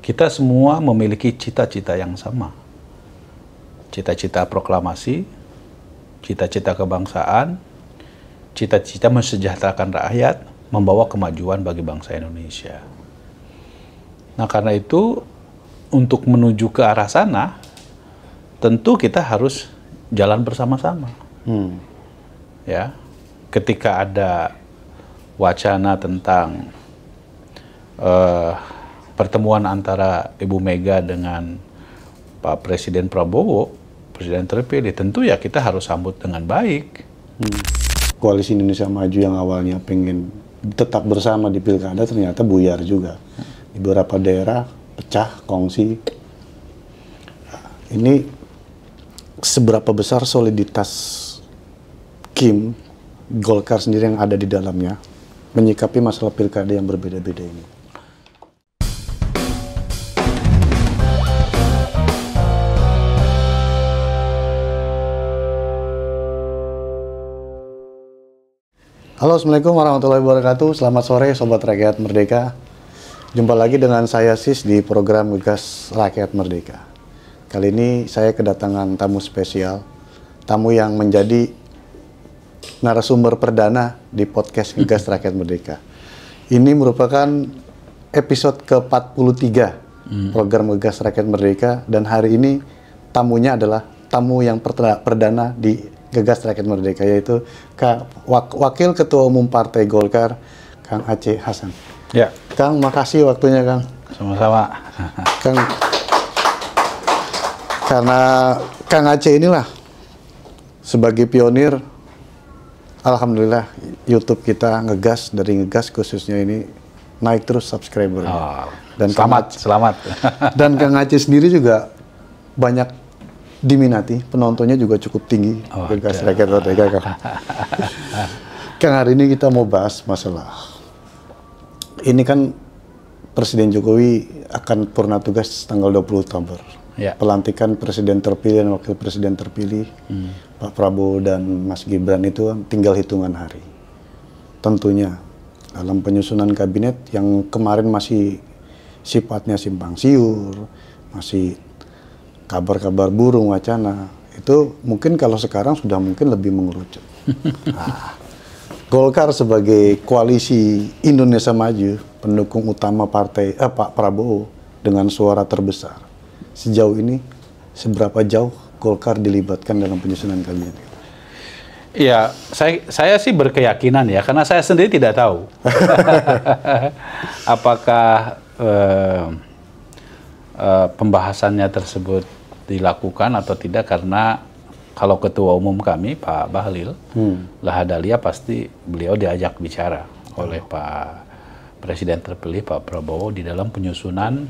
kita semua memiliki cita-cita yang sama. Cita-cita proklamasi, cita-cita kebangsaan, cita-cita mensejahterakan rakyat, membawa kemajuan bagi bangsa Indonesia. Nah, karena itu, untuk menuju ke arah sana, tentu kita harus jalan bersama-sama. Ya, ketika ada wacana tentang pertemuan antara Ibu Mega dengan Pak Presiden Prabowo, Presiden terpilih, tentu ya kita harus sambut dengan baik. Koalisi Indonesia Maju yang awalnya pengen tetap bersama di pilkada ternyata buyar juga. Di beberapa daerah pecah, kongsi. Ini seberapa besar soliditas Kim, Golkar sendiri yang ada di dalamnya, menyikapi masalah pilkada yang berbeda-beda ini? Halo, Assalamualaikum warahmatullahi wabarakatuh. Selamat sore Sobat Rakyat Merdeka. Jumpa lagi dengan saya Sis di program Ngegas Rakyat Merdeka. Kali ini saya kedatangan tamu spesial, tamu yang menjadi narasumber perdana di podcast Ngegas Rakyat Merdeka. Ini merupakan episode ke-43 program Ngegas Rakyat Merdeka, dan hari ini tamunya adalah tamu yang perdana di Ngegas Rakyat Merdeka, yaitu Wakil Ketua Umum Partai Golkar, Kang Aceh Hasan. Ya. Kang, makasih waktunya, Kang. Sama-sama. Kang, karena Kang Aceh inilah sebagai pionir, alhamdulillah YouTube kita Ngegas, dari Ngegas khususnya ini naik terus subscriber. Dan selamat. Dan Kang Aceh sendiri juga banyak diminati, penontonnya juga cukup tinggi. Ngegas Rakyat Merdeka, Kang. Kang, hari ini kita mau bahas masalah ini kan Presiden Jokowi akan purna tugas tanggal 20 Oktober. Ya. Pelantikan Presiden terpilih dan Wakil Presiden terpilih, Pak Prabowo dan Mas Gibran itu tinggal hitungan hari. Tentunya dalam penyusunan kabinet yang kemarin masih sifatnya simpang siur, masih kabar-kabar burung, wacana, itu mungkin kalau sekarang sudah mungkin lebih mengerucut. Golkar sebagai koalisi Indonesia Maju, pendukung utama partai Pak Prabowo dengan suara terbesar. Sejauh ini, seberapa jauh Golkar dilibatkan dalam penyusunan kabinet? Ya, saya sih berkeyakinan ya, karena saya sendiri tidak tahu apakah pembahasannya tersebut dilakukan atau tidak, karena kalau Ketua Umum kami, Pak Bahlil Lahadalia, pasti beliau diajak bicara oleh Pak Presiden terpilih, Pak Prabowo, di dalam penyusunan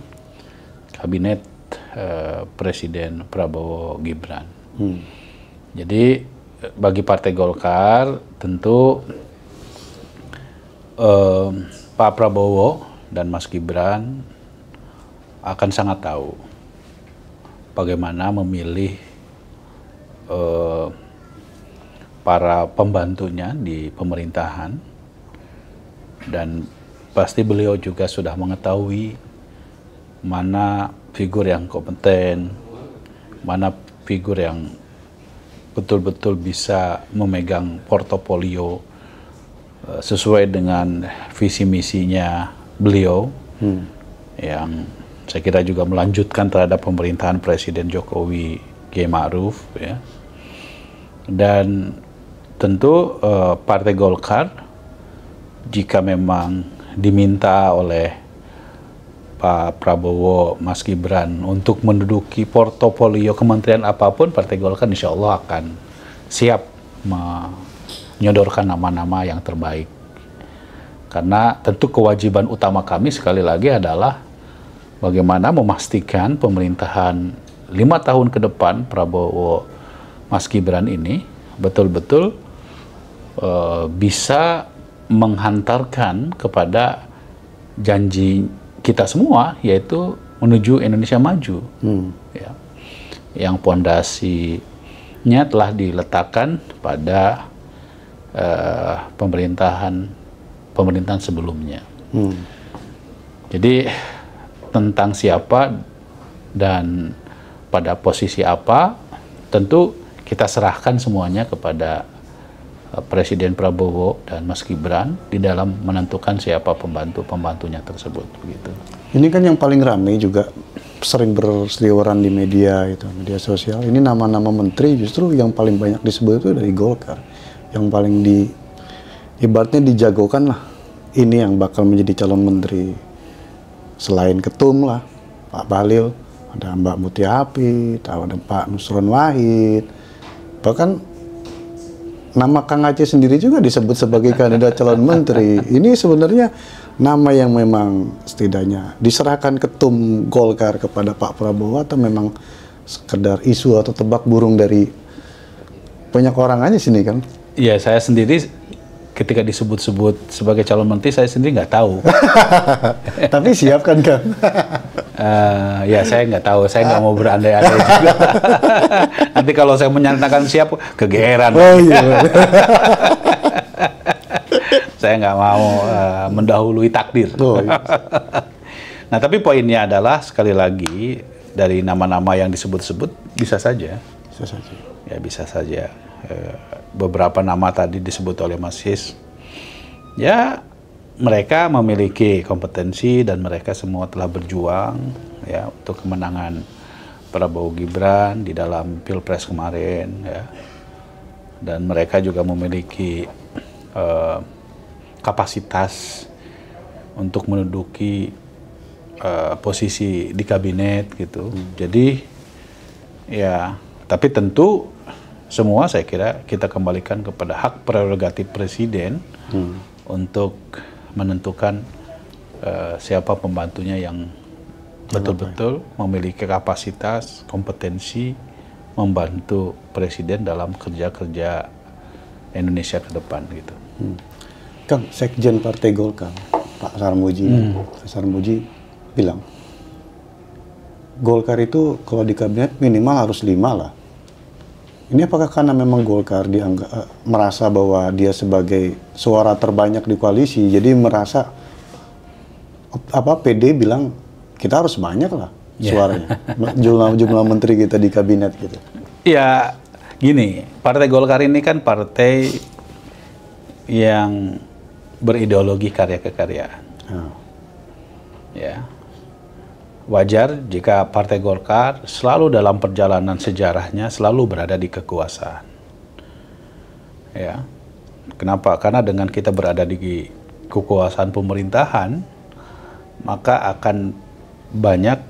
kabinet Presiden Prabowo Gibran. Jadi bagi Partai Golkar tentu Pak Prabowo dan Mas Gibran akan sangat tahu bagaimana memilih para pembantunya di pemerintahan, dan pasti beliau juga sudah mengetahui mana figur yang kompeten, mana figur yang betul-betul bisa memegang portofolio sesuai dengan visi misinya beliau, yang saya kira juga melanjutkan terhadap pemerintahan Presiden Jokowi Kiai Ma'ruf, ya. Dan tentu Partai Golkar, jika memang diminta oleh Pak Prabowo, Mas Gibran untuk menduduki portofolio kementerian apapun, Partai Golkar insya Allah akan siap menyodorkan nama-nama yang terbaik. Karena tentu kewajiban utama kami sekali lagi adalah bagaimana memastikan pemerintahan 5 tahun ke depan Prabowo Mas Gibran ini betul-betul bisa menghantarkan kepada janji kita semua, yaitu menuju Indonesia Maju, ya, yang pondasinya telah diletakkan pada pemerintahan sebelumnya. Jadi tentang siapa dan pada posisi apa, tentu kita serahkan semuanya kepada Presiden Prabowo dan Mas Gibran di dalam menentukan siapa pembantunya tersebut, begitu. Ini kan yang paling ramai juga sering berseliweran di media itu, media sosial. Ini nama-nama menteri justru yang paling banyak disebut itu dari Golkar, yang paling ibaratnya dijagokan lah. Ini yang bakal menjadi calon menteri. Selain ketum lah, Pak Bahlil, ada Mbak Mutia Hapid, ada Pak Nusron Wahid, bahkan nama Kang Aceh sendiri juga disebut sebagai kandidat calon menteri. Ini sebenarnya nama yang memang setidaknya diserahkan ketum Golkar kepada Pak Prabowo atau memang sekedar isu atau tebak burung dari banyak orang aja sini kan? Iya, saya sendiri ketika disebut-sebut sebagai calon menteri, saya sendiri nggak tahu. Tapi siap kan, Kang? Ya, saya nggak tahu. Saya nggak mau berandai-andai juga. Nanti kalau saya menyatakan siap, kegeeran. Oh iya. Saya nggak mau mendahului takdir. Oh, iya. Nah, tapi poinnya adalah, sekali lagi, dari nama-nama yang disebut-sebut, bisa saja. Bisa saja. Ya, bisa saja. Beberapa nama tadi disebut oleh Mas His, ya mereka memiliki kompetensi dan mereka semua telah berjuang ya untuk kemenangan Prabowo Gibran di dalam Pilpres kemarin ya, dan mereka juga memiliki kapasitas untuk menduduki posisi di kabinet gitu. Jadi ya, tapi tentu semua saya kira kita kembalikan kepada hak prerogatif presiden untuk menentukan siapa pembantunya yang betul-betul memiliki kapasitas, kompetensi membantu presiden dalam kerja-kerja Indonesia ke depan gitu. Kang, Sekjen Partai Golkar, Pak Sarmuji bilang, Golkar itu kalau di kabinet minimal harus 5 lah. Ini apakah karena memang Golkar dianggap merasa bahwa dia sebagai suara terbanyak di koalisi, jadi merasa PD bilang kita harus banyak lah suaranya, jumlah menteri kita di kabinet gitu. Ya, gini, Partai Golkar ini kan partai yang berideologi karya kekaryaan. Ya. Wajar jika Partai Golkar selalu dalam perjalanan sejarahnya selalu berada di kekuasaan. Ya. Kenapa? Karena dengan kita berada di kekuasaan pemerintahan, maka akan banyak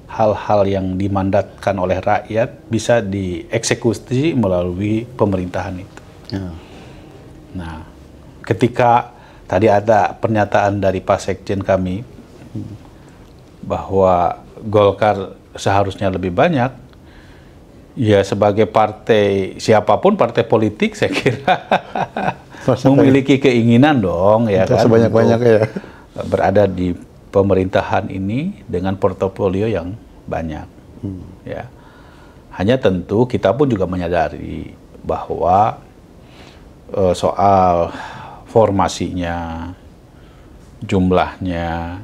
hal-hal yang dimandatkan oleh rakyat bisa dieksekusi melalui pemerintahan itu. Nah, ketika tadi ada pernyataan dari Pak Sekjen kami, bahwa Golkar seharusnya lebih banyak, ya sebagai partai, siapapun partai politik saya kira memiliki keinginan dong ya kan, sebanyak-banyak ya berada di pemerintahan ini dengan portofolio yang banyak. Ya, hanya tentu kita pun juga menyadari bahwa soal formasinya, jumlahnya,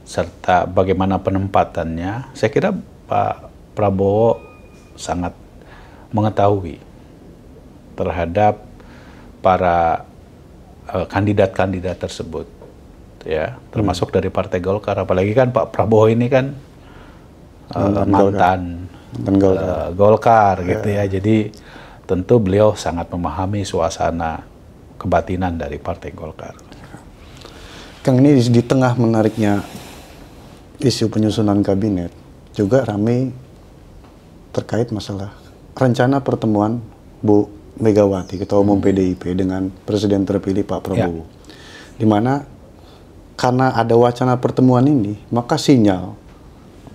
serta bagaimana penempatannya, saya kira Pak Prabowo sangat mengetahui terhadap para kandidat-kandidat tersebut, ya, termasuk dari Partai Golkar. Apalagi kan Pak Prabowo ini kan mantan Golkar gitu ya. Jadi tentu beliau sangat memahami suasana kebatinan dari Partai Golkar. Kang, ini di tengah menariknya isu penyusunan kabinet, juga ramai terkait masalah rencana pertemuan Bu Megawati, Ketua Umum PDIP, dengan Presiden terpilih Pak Prabowo. Di mana karena ada wacana pertemuan ini, maka sinyal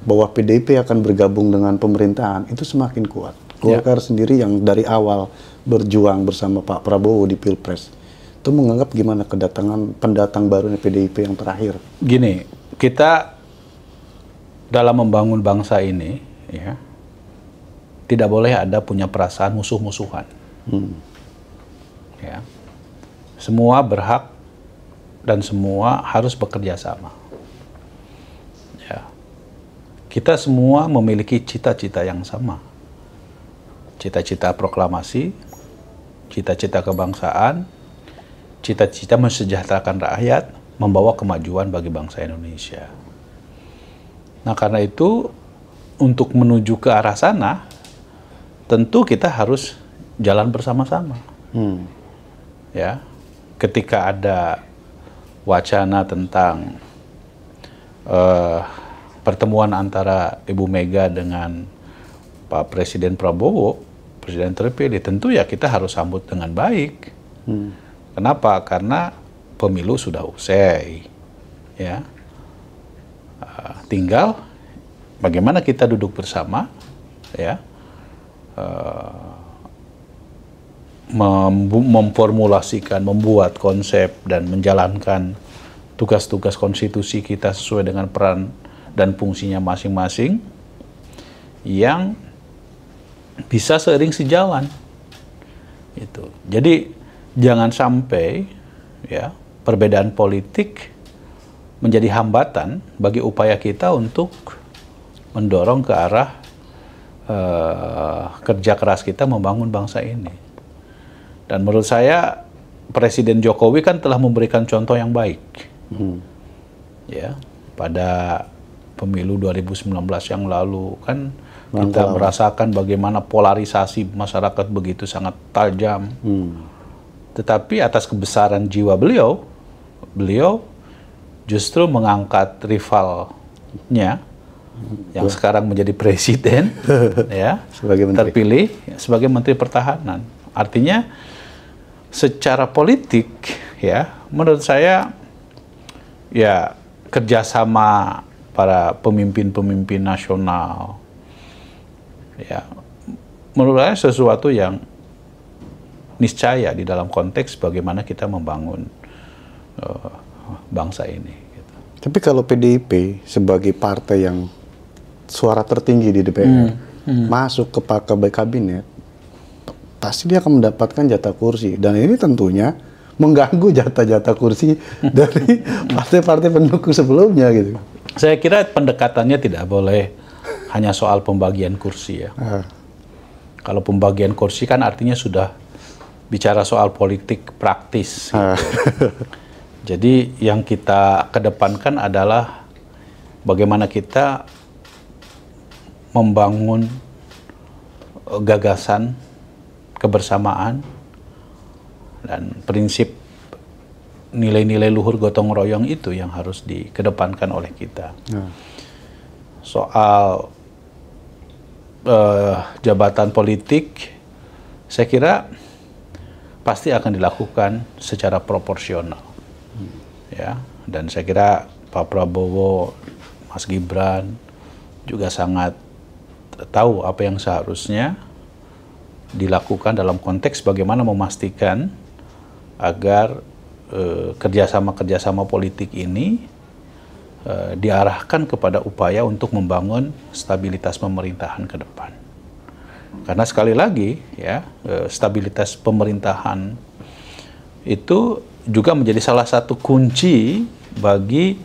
bahwa PDIP akan bergabung dengan pemerintahan itu semakin kuat. Golkar sendiri yang dari awal berjuang bersama Pak Prabowo di Pilpres, itu menganggap gimana kedatangan pendatang baru PDIP yang terakhir? Gini, kita dalam membangun bangsa ini, ya, tidak boleh ada punya perasaan musuh-musuhan. Ya, semua berhak dan semua harus bekerja sama. ya, kita semua memiliki cita-cita yang sama. Cita-cita proklamasi, cita-cita kebangsaan, cita-cita mensejahterakan rakyat, membawa kemajuan bagi bangsa Indonesia. Nah, karena itu untuk menuju ke arah sana, tentu kita harus jalan bersama-sama. Ya, ketika ada wacana tentang pertemuan antara Ibu Mega dengan Pak Presiden Prabowo, Presiden terpilih, tentu ya kita harus sambut dengan baik. Kenapa? Karena pemilu sudah usai, ya. Tinggal bagaimana kita duduk bersama, ya, memformulasikan, membuat konsep dan menjalankan tugas-tugas konstitusi kita sesuai dengan peran dan fungsinya masing-masing yang bisa seiring sejalan. Itu. Jadi jangan sampai ya perbedaan politik menjadi hambatan bagi upaya kita untuk mendorong ke arah kerja keras kita membangun bangsa ini. Dan menurut saya Presiden Jokowi kan telah memberikan contoh yang baik. Ya, pada pemilu 2019 yang lalu kan kita merasakan bagaimana polarisasi masyarakat begitu sangat tajam. Tetapi atas kebesaran jiwa beliau justru mengangkat rivalnya yang sekarang menjadi presiden, ya, terpilih sebagai Menteri Pertahanan. Artinya secara politik, ya, menurut saya, ya, kerjasama para pemimpin-pemimpin nasional, ya, menurut saya sesuatu yang niscaya di dalam konteks bagaimana kita membangun bangsa ini. Gitu. Tapi kalau PDIP sebagai partai yang suara tertinggi di DPR masuk ke kabinet, pasti dia akan mendapatkan jatah kursi. Dan ini tentunya mengganggu jatah-jatah kursi dari partai-partai pendukung sebelumnya gitu. Saya kira pendekatannya tidak boleh hanya soal pembagian kursi ya. Kalau pembagian kursi kan artinya sudah bicara soal politik praktis. Gitu. Jadi yang kita kedepankan adalah bagaimana kita membangun gagasan, kebersamaan, dan prinsip nilai-nilai luhur gotong royong itu yang harus dikedepankan oleh kita. Soal jabatan politik, saya kira pasti akan dilakukan secara proporsional. Ya, dan saya kira Pak Prabowo, Mas Gibran juga sangat tahu apa yang seharusnya dilakukan dalam konteks bagaimana memastikan agar kerjasama-kerjasama politik ini diarahkan kepada upaya untuk membangun stabilitas pemerintahan ke depan. Karena sekali lagi, ya, stabilitas pemerintahan itu juga menjadi salah satu kunci bagi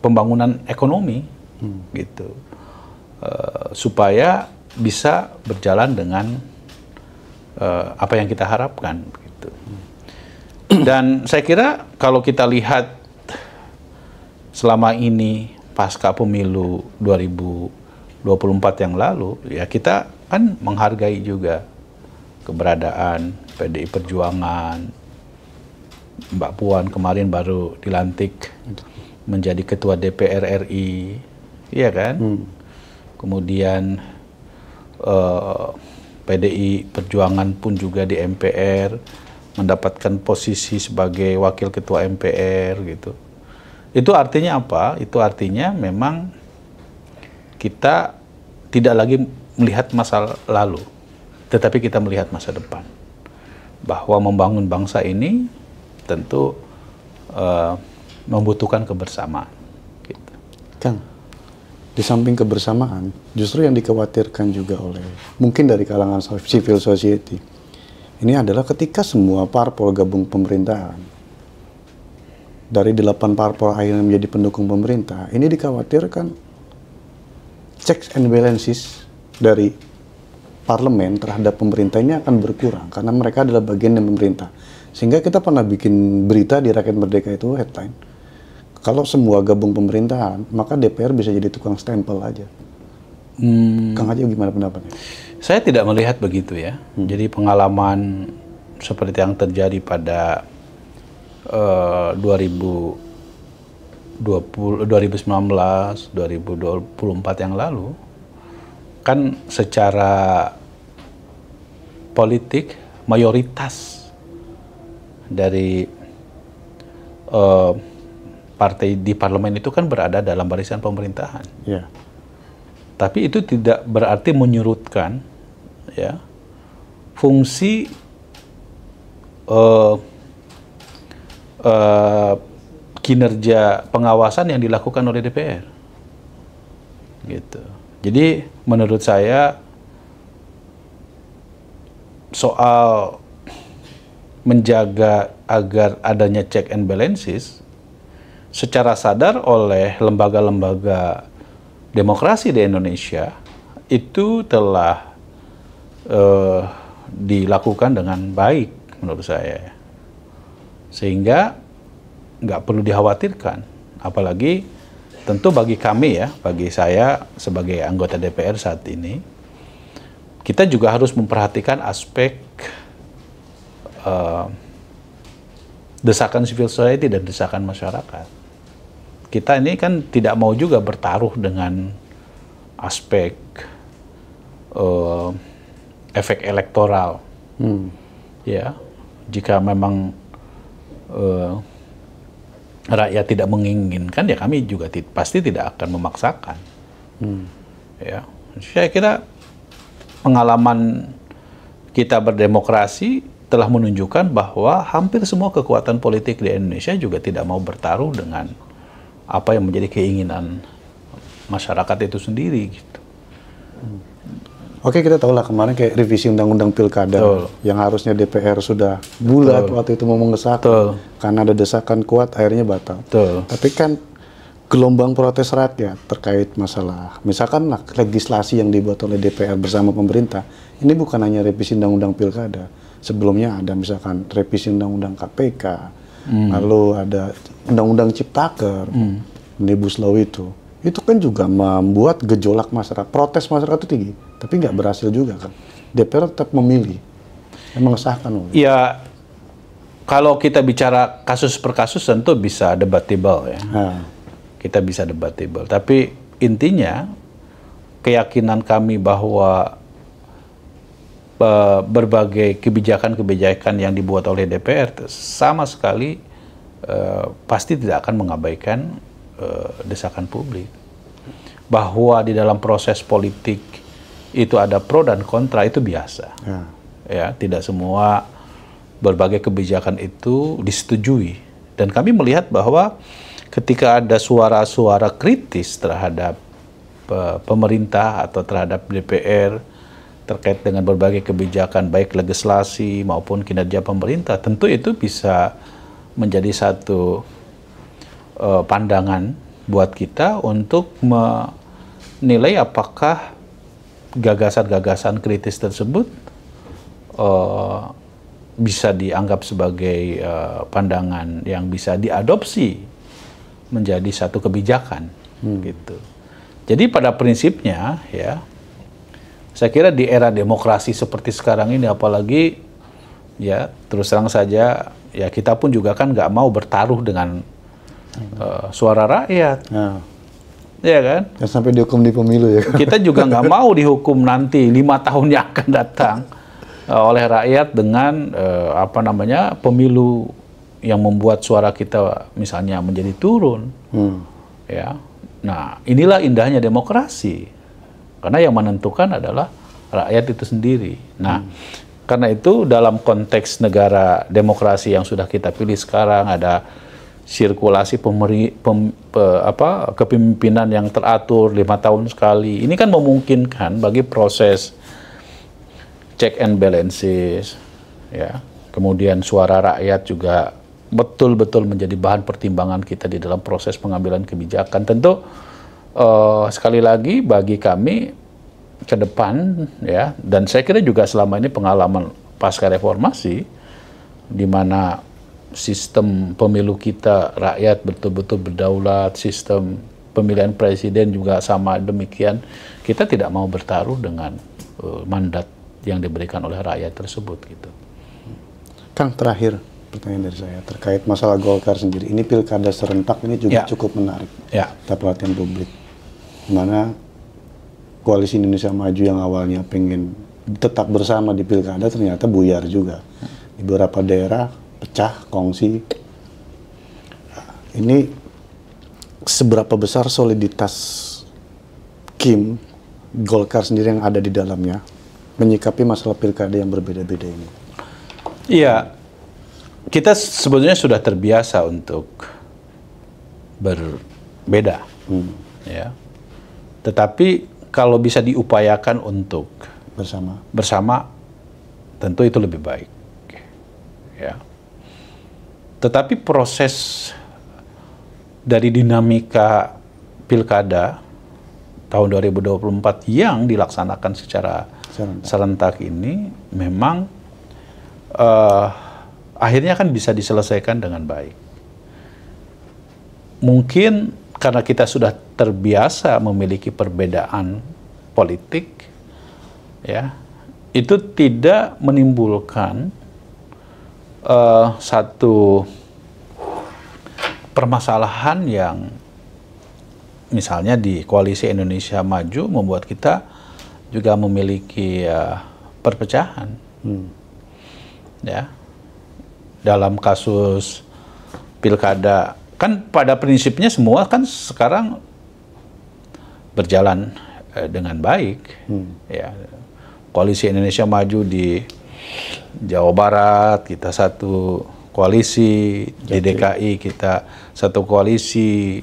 pembangunan ekonomi, gitu, supaya bisa berjalan dengan apa yang kita harapkan, gitu. Dan saya kira kalau kita lihat selama ini pasca pemilu 2024 yang lalu, ya kita kan menghargai juga keberadaan PDI Perjuangan. Mbak Puan kemarin baru dilantik menjadi Ketua DPR RI, iya kan? Kemudian PDI Perjuangan pun juga di MPR mendapatkan posisi sebagai Wakil Ketua MPR, gitu. Itu artinya apa? Itu artinya memang kita tidak lagi melihat masa lalu, tetapi kita melihat masa depan. Bahwa membangun bangsa ini tentu membutuhkan kebersamaan. Gitu. Kang, di samping kebersamaan, justru yang dikhawatirkan juga oleh mungkin dari kalangan civil society, ini adalah ketika semua parpol gabung pemerintahan, dari 8 parpol akhirnya menjadi pendukung pemerintah, ini dikhawatirkan checks and balances dari parlemen terhadap pemerintah ini akan berkurang karena mereka adalah bagian dari pemerintah. Sehingga kita pernah bikin berita di Rakyat Merdeka itu headline, kalau semua gabung pemerintahan, maka DPR bisa jadi tukang stempel aja. Kang Haji gimana pendapatnya? Saya tidak melihat begitu ya. Jadi pengalaman seperti yang terjadi pada 2019, 2024 yang lalu, kan secara politik mayoritas dari partai di parlemen itu kan berada dalam barisan pemerintahan. Yeah. Tapi itu tidak berarti menyurutkan ya fungsi kinerja pengawasan yang dilakukan oleh DPR. Gitu. Jadi menurut saya soal menjaga agar adanya check and balances secara sadar oleh lembaga-lembaga demokrasi di Indonesia itu telah dilakukan dengan baik menurut saya, sehingga nggak perlu dikhawatirkan. Apalagi tentu bagi kami ya, bagi saya sebagai anggota DPR saat ini, kita juga harus memperhatikan aspek desakan civil society dan desakan masyarakat. Kita ini kan tidak mau juga bertaruh dengan aspek efek elektoral. Ya, jika memang rakyat tidak menginginkan, ya kami juga pasti tidak akan memaksakan. Ya, saya kira pengalaman kita berdemokrasi telah menunjukkan bahwa hampir semua kekuatan politik di Indonesia juga tidak mau bertaruh dengan apa yang menjadi keinginan masyarakat itu sendiri gitu. Oke, kita tahu lah kemarin kayak revisi undang-undang pilkada. Betul. Yang harusnya DPR sudah bulat waktu itu mau mengesahkan, karena ada desakan kuat akhirnya batal. Betul. Tapi kan gelombang protes rakyat terkait masalah, misalkan legislasi yang dibuat oleh DPR bersama pemerintah, ini bukan hanya revisi undang-undang pilkada. Sebelumnya ada misalkan revisi undang-undang KPK, lalu ada undang-undang Ciptaker, Omnibus Law itu kan juga membuat gejolak masyarakat, protes masyarakat itu tinggi, tapi nggak berhasil juga kan. DPR tetap memilih, mengesahkan. Ya, kalau kita bicara kasus per kasus tentu bisa debatable ya. Kita bisa debatable, tapi intinya keyakinan kami bahwa berbagai kebijakan-kebijakan yang dibuat oleh DPR sama sekali pasti tidak akan mengabaikan desakan publik. Bahwa di dalam proses politik itu ada pro dan kontra, itu biasa. Ya, tidak semua berbagai kebijakan itu disetujui. Dan kami melihat bahwa ketika ada suara-suara kritis terhadap pemerintah atau terhadap DPR terkait dengan berbagai kebijakan baik legislasi maupun kinerja pemerintah, tentu itu bisa menjadi satu pandangan buat kita untuk menilai apakah gagasan-gagasan kritis tersebut bisa dianggap sebagai pandangan yang bisa diadopsi menjadi satu kebijakan gitu. Jadi pada prinsipnya ya, saya kira di era demokrasi seperti sekarang ini, apalagi ya terus terang saja ya, kita pun juga kan nggak mau bertaruh dengan suara rakyat, ya kan? Ya, sampai dihukum di pemilu ya. Kita juga nggak mau dihukum nanti 5 tahun yang akan datang oleh rakyat dengan pemilu yang membuat suara kita misalnya menjadi turun, ya. Nah, inilah indahnya demokrasi. Karena yang menentukan adalah rakyat itu sendiri. Nah, karena itu dalam konteks negara demokrasi yang sudah kita pilih sekarang, ada sirkulasi kepemimpinan yang teratur 5 tahun sekali. Ini kan memungkinkan bagi proses check and balances, ya. Kemudian suara rakyat juga betul-betul menjadi bahan pertimbangan kita di dalam proses pengambilan kebijakan. Tentu sekali lagi bagi kami ke depan ya, dan saya kira juga selama ini pengalaman pasca reformasi di mana sistem pemilu kita rakyat betul-betul berdaulat, sistem pemilihan presiden juga sama demikian, kita tidak mau bertaruh dengan mandat yang diberikan oleh rakyat tersebut gitu. Kang, terakhir pertanyaan dari saya terkait masalah Golkar sendiri. Ini pilkada serentak ini juga cukup menarik. Kita perhatian publik. Dimana Koalisi Indonesia Maju yang awalnya pengen tetap bersama di pilkada ternyata buyar juga. Di beberapa daerah pecah, kongsi. Ini seberapa besar soliditas Kim, Golkar sendiri yang ada di dalamnya, menyikapi masalah pilkada yang berbeda-beda ini? Iya, kita sebetulnya sudah terbiasa untuk berbeda, ya. Tetapi kalau bisa diupayakan untuk bersama, tentu itu lebih baik, ya. Tetapi proses dari dinamika pilkada tahun 2024 yang dilaksanakan secara serentak ini memang akhirnya kan bisa diselesaikan dengan baik. Mungkin karena kita sudah terbiasa memiliki perbedaan politik, ya, itu tidak menimbulkan satu permasalahan yang misalnya di Koalisi Indonesia Maju membuat kita juga memiliki perpecahan. Ya, dalam kasus pilkada kan pada prinsipnya semua kan sekarang berjalan dengan baik. Ya, Koalisi Indonesia Maju di Jawa Barat kita satu koalisi, di DKI kita satu koalisi,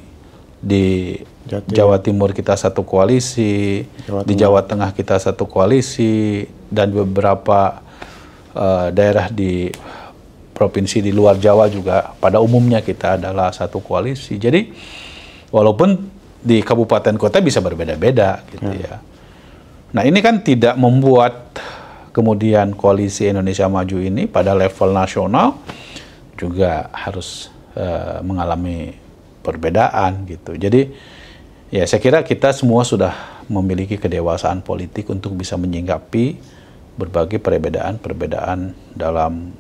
di Jawa Timur kita satu koalisi, di Jawa Tengah kita satu koalisi, dan beberapa daerah di provinsi di luar Jawa juga pada umumnya kita adalah satu koalisi. Jadi walaupun di kabupaten kota bisa berbeda-beda gitu ya. Nah, ini kan tidak membuat kemudian Koalisi Indonesia Maju ini pada level nasional juga harus mengalami perbedaan gitu. Jadi ya saya kira kita semua sudah memiliki kedewasaan politik untuk bisa menyingkapi berbagai perbedaan dalam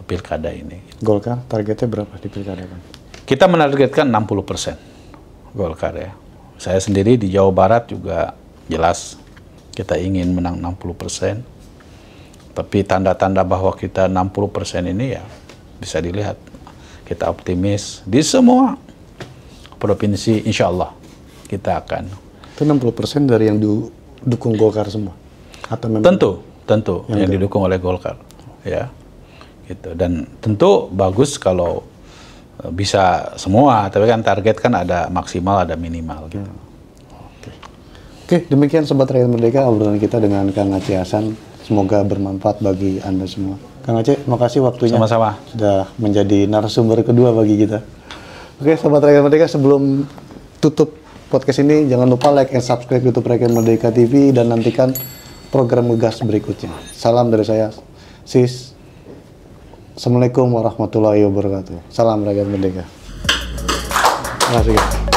pilkada ini. Golkar targetnya berapa di pilkada, Bang? Kita menargetkan 60% Golkar ya. Saya sendiri di Jawa Barat juga jelas kita ingin menang 60%. Tapi tanda-tanda bahwa kita 60% ini ya bisa dilihat. Kita optimis di semua provinsi, insya Allah kita akan. Itu 60% dari yang didukung Golkar semua? Atau memang tentu yang didukung oleh Golkar, ya, gitu. Dan tentu bagus kalau bisa semua, tapi kan target kan ada maksimal, ada minimal, gitu. Oke, demikian Sobat Rakyat Merdeka obrolan kita dengan Kang Aceh Hasan. Semoga bermanfaat bagi Anda semua. Kang Aceh, terima kasih waktunya. Sama-sama. Sudah menjadi narasumber kedua bagi kita. Oke, Sobat Rakyat Merdeka, sebelum tutup podcast ini, jangan lupa like and subscribe YouTube Rakyat Merdeka TV dan nantikan program Ngegas berikutnya. Salam dari saya, Sis. Assalamualaikum warahmatullahi wabarakatuh. Salam Rakyat Merdeka. Terima kasih.